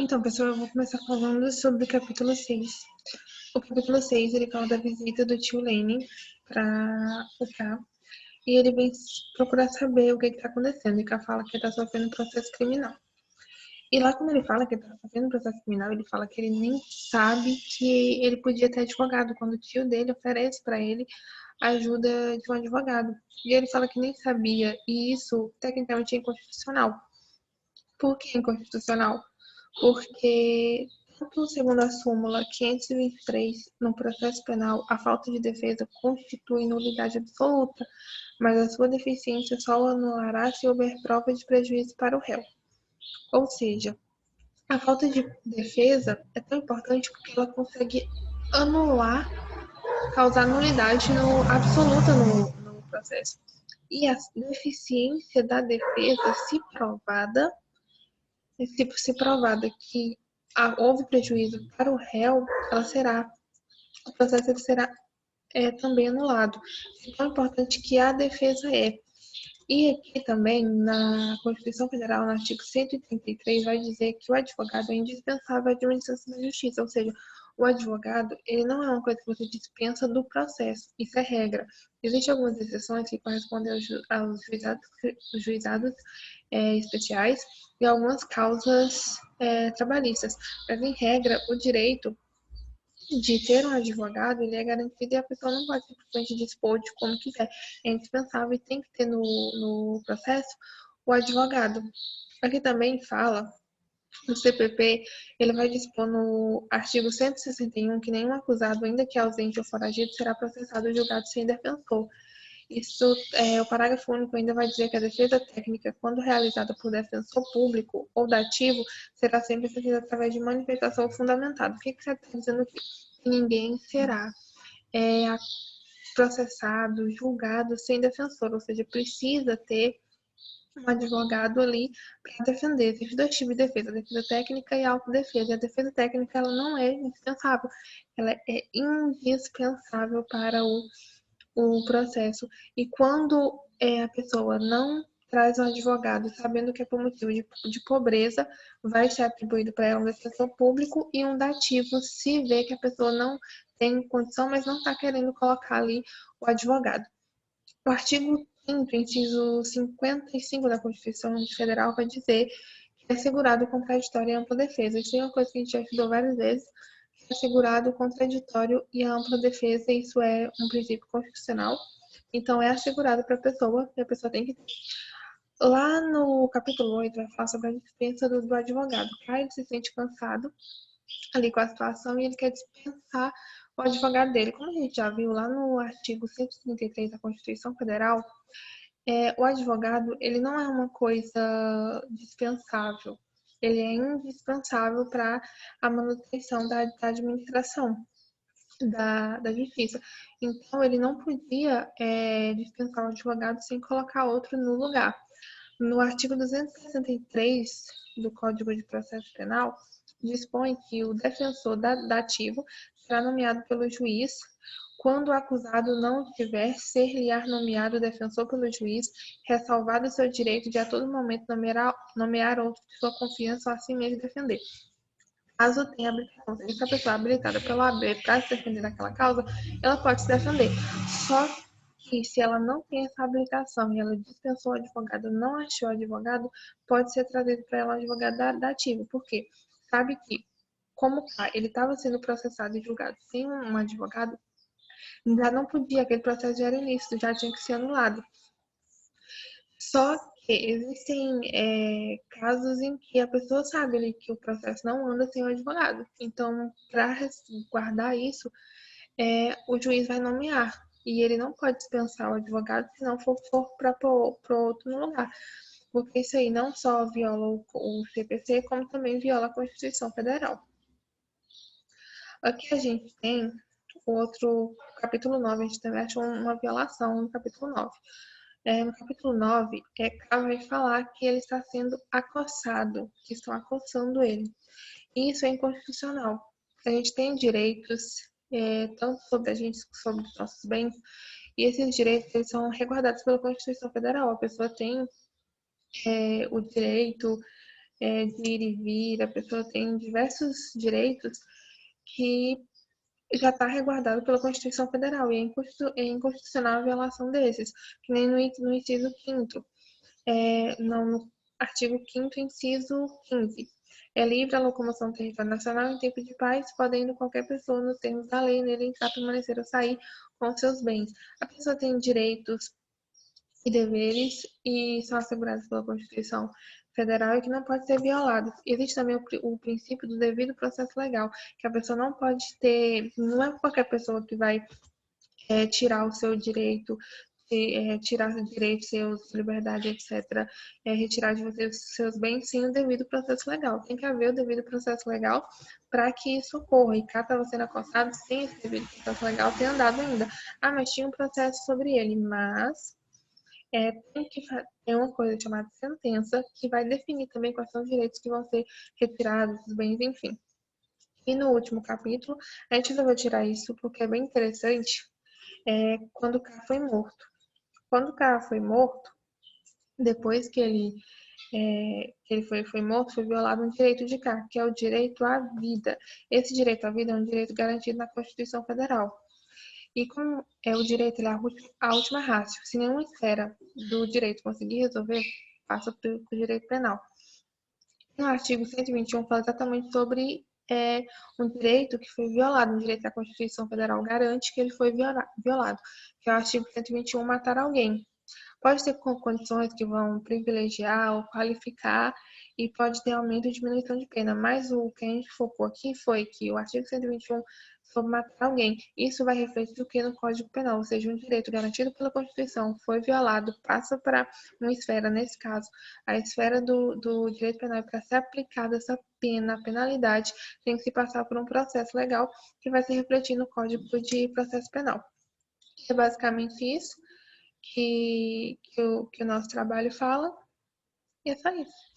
Então, pessoal, eu vou começar falando sobre o capítulo 6. O capítulo 6, ele fala da visita do tio Lenny para o K. E ele vem procurar saber o que está acontecendo. E o K fala que ele está sofrendo processo criminal. E lá, quando ele fala que ele está sofrendo processo criminal, ele fala que ele nem sabe que ele podia ter advogado, quando o tio dele oferece para ele a ajuda de um advogado. E ele fala que nem sabia. E isso, tecnicamente, é inconstitucional. Por que inconstitucional? Porque, tanto segundo a súmula 523, no processo penal, a falta de defesa constitui nulidade absoluta, mas a sua deficiência só anulará se houver prova de prejuízo para o réu. Ou seja, a falta de defesa é tão importante porque ela consegue anular, causar nulidade absoluta no processo. E a deficiência da defesa, se provada que houve prejuízo para o réu, o processo será também anulado. É tão importante que a defesa é. E aqui também, na Constituição Federal, no artigo 133, vai dizer que o advogado é indispensável à administração da justiça, ou seja, o advogado, ele não é uma coisa que você dispensa do processo, isso é regra. Existem algumas exceções que correspondem aos juizados especiais e algumas causas trabalhistas, mas em regra, o direito de ter um advogado, ele é garantido e a pessoa não pode simplesmente dispor de como quiser. É indispensável e tem que ter no processo o advogado. Aqui também fala, no CPP, ele vai dispor no artigo 161 que nenhum acusado, ainda que ausente ou foragido, será processado ou julgado sem defensor. Isso, o parágrafo único ainda vai dizer que a defesa técnica, quando realizada por defensor público ou dativo, será sempre exercida através de manifestação fundamentada. O que você está dizendo aqui? Que ninguém será é, processado, julgado sem defensor, ou seja, precisa ter um advogado ali para defender. Existem dois tipos de defesa, a defesa técnica e a autodefesa. E a defesa técnica ela não é indispensável, ela é indispensável para o processo. E quando a pessoa não traz um advogado, sabendo que é por motivo de pobreza, vai ser atribuído para ela um defensor público e um dativo, se vê que a pessoa não tem condição, mas não está querendo colocar ali o advogado. O artigo 5º, inciso 55 da Constituição Federal, vai dizer que é assegurado o contraditório e a ampla defesa. Isso é uma coisa que a gente já estudou várias vezes, é assegurado o contraditório e a ampla defesa, e isso é um princípio constitucional. Então, é assegurado para a pessoa, e a pessoa tem que ter. Lá no capítulo 8, vai falar sobre a dispensa do advogado. Ele se sente cansado ali com a situação e ele quer dispensar o advogado dele. Como a gente já viu lá no artigo 133 da Constituição Federal, o advogado, ele não é uma coisa dispensável. Ele é indispensável para a manutenção da administração da justiça. Então, ele não podia dispensar o advogado sem colocar outro no lugar. No artigo 263 do Código de Processo Penal, dispõe que o defensor dativo será nomeado pelo juiz quando o acusado não tiver ser-lhe-á nomeado defensor pelo juiz, ressalvado o seu direito de a todo momento nomear outro de sua confiança ou assim mesmo defender. Caso tenha habilitação, seja, se a pessoa é habilitada pela OAB para se defender daquela causa, ela pode se defender. Só que se ela não tem essa habilitação e ela dispensou o advogado, não achou o advogado, pode ser trazido para ela um advogado dativo. Por quê? Sabe que, como ele estava sendo processado e julgado sem um advogado, já não podia, aquele processo já era ilícito, já tinha que ser anulado. Só que existem casos em que a pessoa sabe ali que o processo não anda sem o advogado. Então, para guardar isso, o juiz vai nomear. E ele não pode dispensar o advogado se não for para outro no lugar. Porque isso aí não só viola o CPC, como também viola a Constituição Federal. Aqui a gente tem o outro capítulo 9, a gente também achou uma violação no capítulo 9. No capítulo 9, K vai falar que ele está sendo acossado, que estão acossando ele. E isso é inconstitucional. A gente tem direitos, tanto sobre a gente, sobre os nossos bens, e esses direitos eles são resguardados pela Constituição Federal. A pessoa tem o direito de ir e vir, a pessoa tem diversos direitos que já está resguardado pela Constituição Federal e é inconstitucional a violação desses, que nem no inciso 5º, não, no artigo 5º, inciso 15. É livre a locomoção no território nacional em tempo de paz, podendo qualquer pessoa, nos termos da lei, nele entrar, permanecer ou sair com seus bens. A pessoa tem direitos e deveres e são assegurados pela Constituição Federal e que não pode ser violado. Existe também o princípio do devido processo legal, que a pessoa não pode ter, não é qualquer pessoa que vai tirar o seu direito, tirar seus direitos, seus liberdade, etc., retirar de você os seus bens sem o devido processo legal. Tem que haver o devido processo legal para que isso ocorra. E cá está você sendo acostado sem esse devido processo legal ter andado ainda. Ah, mas tinha um processo sobre ele, mas tem uma coisa chamada sentença que vai definir também quais são os direitos que vão ser retirados, os bens, enfim. E no último capítulo, a gente resolveu tirar isso porque é bem interessante, quando o K foi morto. Quando o K foi morto, depois que ele foi morto, foi violado um direito de K, que é o direito à vida. Esse direito à vida é um direito garantido na Constituição Federal. E como é o direito, ele é a última ratio. Se nenhuma esfera do direito conseguir resolver, passa para o direito penal. No artigo 121 fala exatamente sobre um direito que foi violado, um direito que a Constituição Federal garante que ele foi violado, que é o artigo 121, matar alguém. Pode ter condições que vão privilegiar ou qualificar e pode ter aumento ou diminuição de pena, mas o que a gente focou aqui foi que o artigo 121 sobre matar alguém, isso vai refletir o que no Código Penal, ou seja, um direito garantido pela Constituição foi violado, passa para uma esfera, nesse caso, a esfera do direito penal, e para ser aplicada essa pena, a penalidade, tem que se passar por um processo legal que vai se refletir no Código de Processo Penal. É basicamente isso que o nosso trabalho fala, e é só isso.